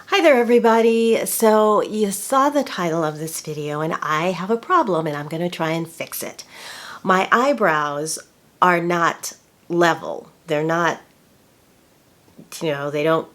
Hi there everybody. So you saw the title of this video and I have a problem and I'm going to try and fix it. My eyebrows are not level. They're not, they don't.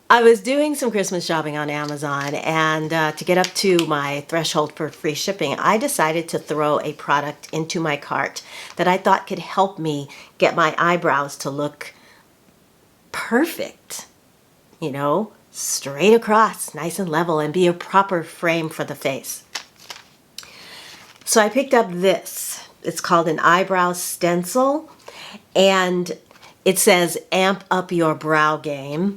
I was doing some Christmas shopping on Amazon and to get up to my threshold for free shipping, I decided to throw a product into my cart that I thought could help me get my eyebrows to look perfect. Straight across, nice and level, and be a proper frame for the face. So I picked up this. It's called an Eyebrow Stencil, and it says amp up your brow game.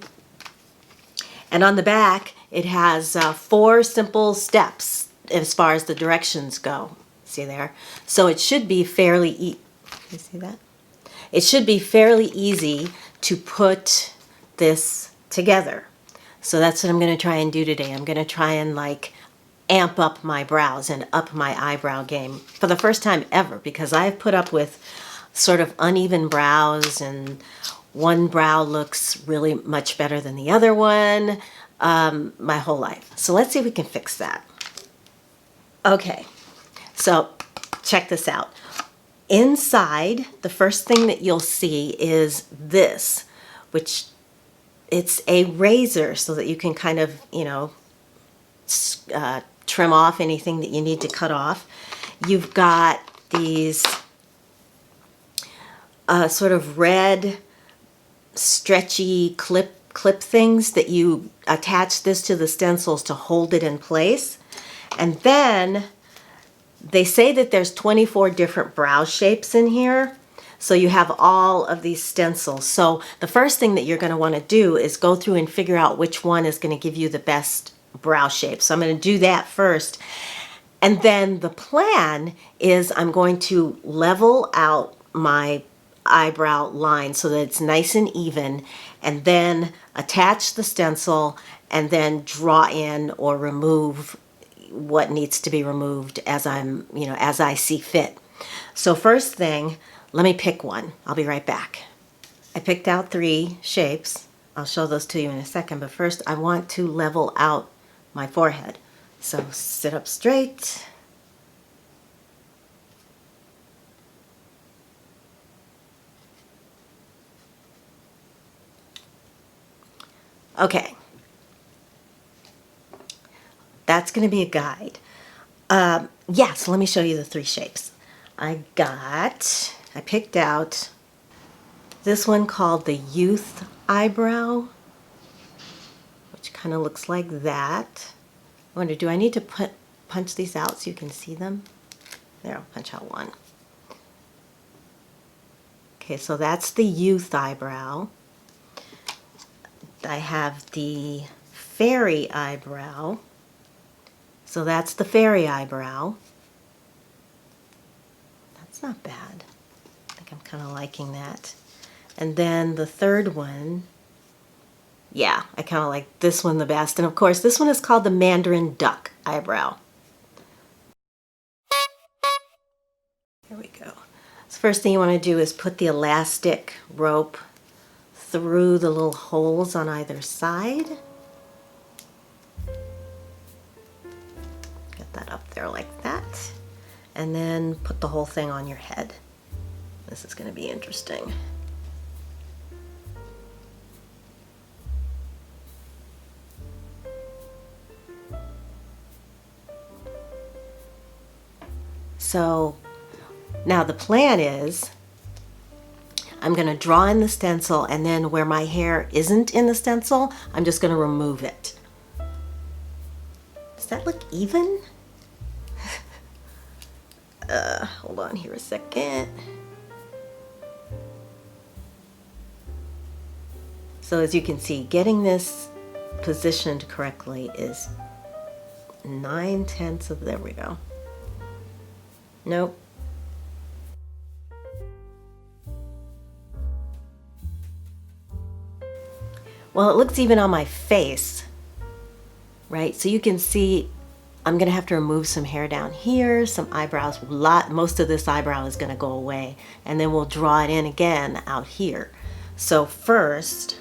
And on the back, it has 4 simple steps as far as the directions go. See there? So it should be fairly you see that? It should be fairly easy to put this together. So that's what I'm going to try and do today. I'm going to try and amp up my brows and up my eyebrow game for the first time ever, because I've put up with sort of uneven brows and one brow looks really much better than the other one my whole life. So let's see if we can fix that. Okay, so check this out. Inside, the first thing that you'll see is this, which it's a razor so that you can kind of, trim off anything that you need to cut off. You've got these sort of red, stretchy clip things that you attach this to the stencils to hold it in place. And then they say that there's 24 different brow shapes in here. So you have all of these stencils. So the first thing that you're going to want to do is go through and figure out which one is going to give you the best brow shape. So I'm going to do that first. And then the plan is I'm going to level out my eyebrow line so that it's nice and even, and then attach the stencil and then draw in or remove what needs to be removed as as I see fit. So first thing, let me pick one. I'll be right back. I picked out 3 shapes. I'll show those to you in a second, but first I want to level out my forehead. So sit up straight. Okay. That's going to be a guide. So let me show you the 3 shapes. I picked out this one called the Youth Eyebrow, which kind of looks like that. I wonder, do I need to punch these out so you can see them? There, I'll punch out one. Okay, so that's the Youth Eyebrow. I have the Fairy Eyebrow. So that's the Fairy Eyebrow. That's not bad. I think I'm kind of liking that. And then the third one, yeah, I kind of like this one the best. And of course, this one is called the Mandarin Duck Eyebrow. Here we go. So first thing you want to do is put the elastic rope through the little holes on either side. Get that up there like that. And then put the whole thing on your head. This is going to be interesting. So now the plan is I'm going to draw in the stencil, and then where my hair isn't in the stencil, I'm just going to remove it. Does that look even? Hold on here a second. So as you can see, getting this positioned correctly is 9/10 of, there we go. Nope. Well, it looks even on my face, right? So you can see I'm gonna have to remove some hair down here, some eyebrows. Most of this eyebrow is gonna go away, and then we'll draw it in again out here. So first,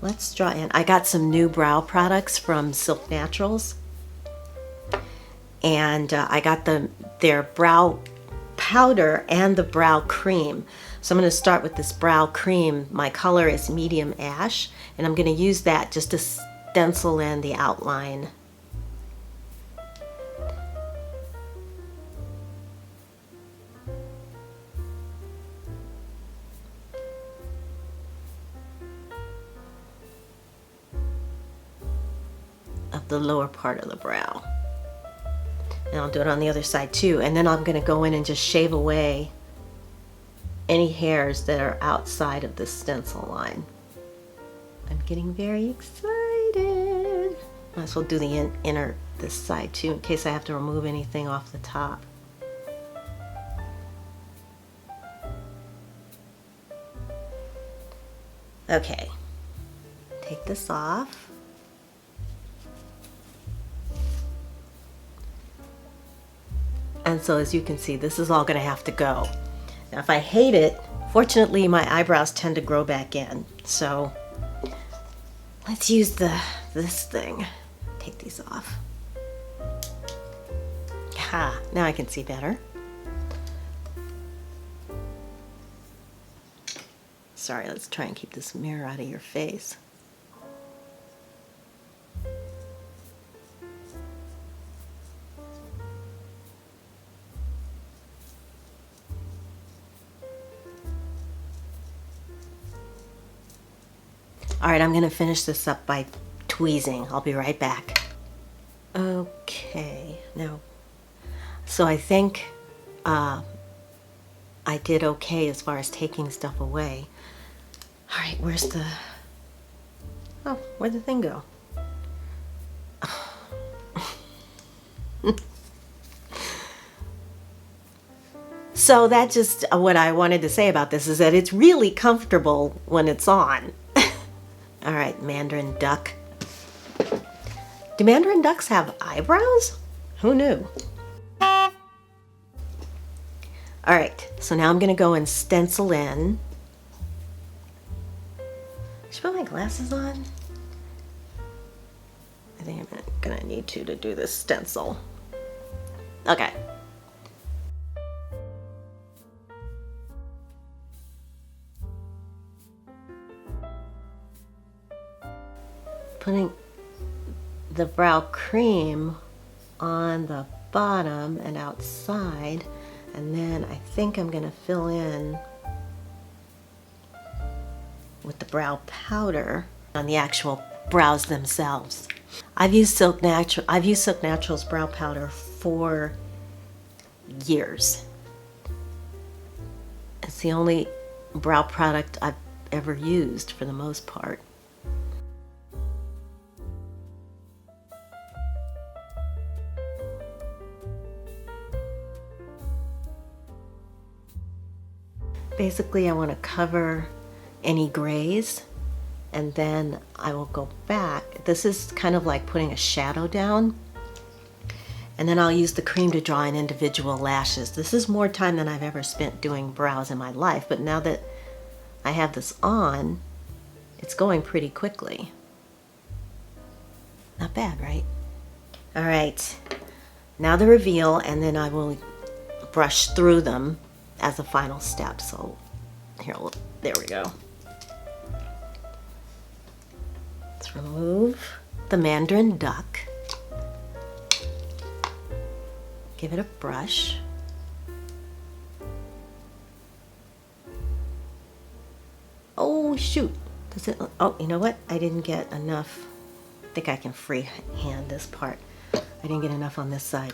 let's draw in. I got some new brow products from Silk Naturals, and I got their brow powder and the brow cream. So I'm going to start with this brow cream. My color is medium ash, and I'm going to use that just to stencil in the outline. Of the lower part of the brow. And I'll do it on the other side too. And then I'm going to go in and just shave away any hairs that are outside of the stencil line. I'm getting very excited. Might as well do the inner this side too, in case I have to remove anything off the top. Okay, take this off. And so as you can see, this is all going to have to go. Now if I hate it, fortunately my eyebrows tend to grow back in. So let's use this thing. Take these off. Ha, now I can see better. Sorry, let's try and keep this mirror out of your face. All right, I'm going to finish this up by tweezing. I'll be right back. Okay, now, so I think I did okay as far as taking stuff away. All right, where'd the thing go? So that's just what I wanted to say about this, is that it's really comfortable when it's on. All right, Mandarin duck. Do Mandarin ducks have eyebrows? Who knew? All right, so now I'm gonna go and stencil in. Should I put my glasses on? I think I'm gonna need to do this stencil. Okay. Putting the brow cream on the bottom and outside, and then I think I'm gonna fill in with the brow powder on the actual brows themselves. I've used Silk Naturals brow powder for years. It's the only brow product I've ever used for the most part. Basically, I want to cover any grays, and then I will go back. This is kind of like putting a shadow down, and then I'll use the cream to draw in individual lashes. This is more time than I've ever spent doing brows in my life, but now that I have this on, it's going pretty quickly. Not bad, right? All right, now the reveal, and then I will brush through them as a final step. So here, there we go. Let's remove the Mandarin duck. Give it a brush. Oh shoot, does it, oh, you know what? I didn't get enough. I think I can freehand this part. I didn't get enough on this side.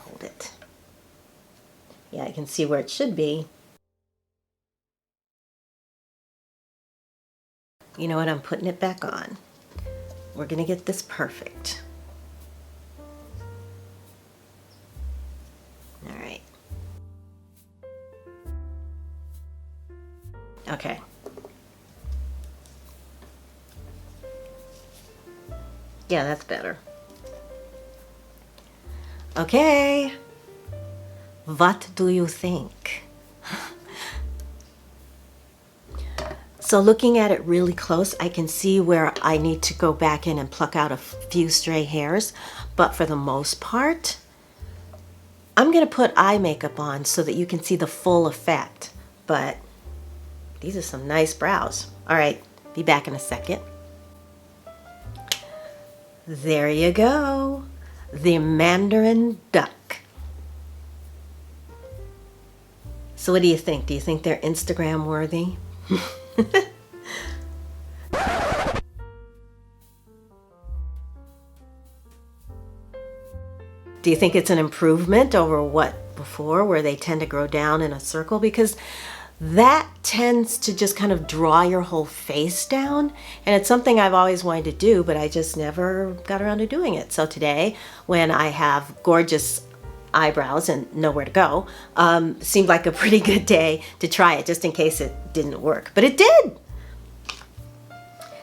Hold it. Yeah, I can see where it should be. You know what? I'm putting it back on. We're gonna get this perfect. All right. Okay. Yeah, that's better. Okay. What do you think? So looking at it really close, I can see where I need to go back in and pluck out a few stray hairs. But for the most part, I'm gonna put eye makeup on so that you can see the full effect. But these are some nice brows. All right, be back in a second. There you go, the Mandarin duck. So what do you think? Do you think they're Instagram worthy? Do you think it's an improvement over what before, where they tend to grow down in a circle? Because that tends to just kind of draw your whole face down. And it's something I've always wanted to do, but I just never got around to doing it. So today, when I have gorgeous eyebrows and nowhere to go, seemed like a pretty good day to try it, just in case it didn't work. But it did!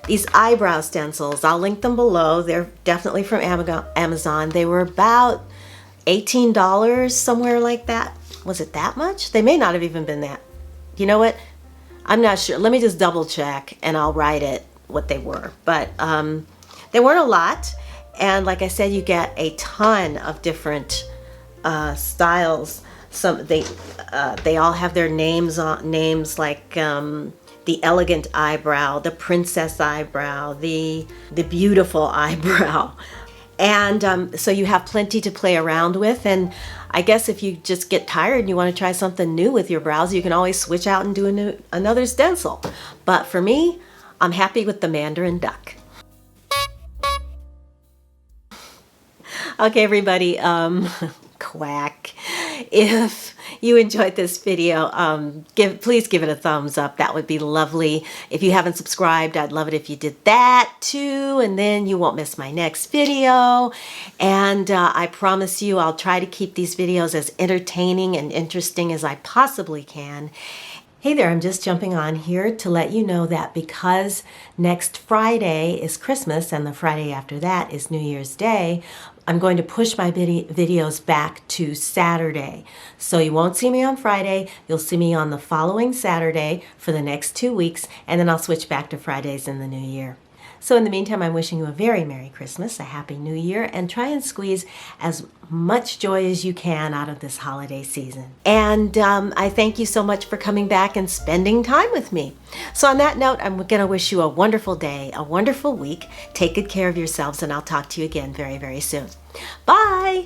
These eyebrow stencils, I'll link them below. They're definitely from Amazon. They were about $18, somewhere like that. Was it that much? They may not have even been that. You know what? I'm not sure. Let me just double check and I'll write it what they were. But they weren't a lot. And like I said, you get a ton of different styles. They all have their names like the elegant eyebrow, the princess eyebrow, the beautiful eyebrow. And so you have plenty to play around with. And I guess if you just get tired and you want to try something new with your brows, you can always switch out and do another stencil. But for me, I'm happy with the Mandarin duck. Okay, everybody, quack. If you enjoyed this video, please give it a thumbs up. That would be lovely. If you haven't subscribed, I'd love it if you did that too, and then you won't miss my next video. And I promise you I'll try to keep these videos as entertaining and interesting as I possibly can. Hey there, I'm just jumping on here to let you know that because next Friday is Christmas and the Friday after that is New Year's Day, I'm going to push my videos back to Saturday. So you won't see me on Friday, you'll see me on the following Saturday for the next 2 weeks, and then I'll switch back to Fridays in the new year. So in the meantime, I'm wishing you a very Merry Christmas, a Happy New Year, and try and squeeze as much joy as you can out of this holiday season. And I thank you so much for coming back and spending time with me. So on that note, I'm going to wish you a wonderful day, a wonderful week. Take good care of yourselves, and I'll talk to you again very, very soon. Bye!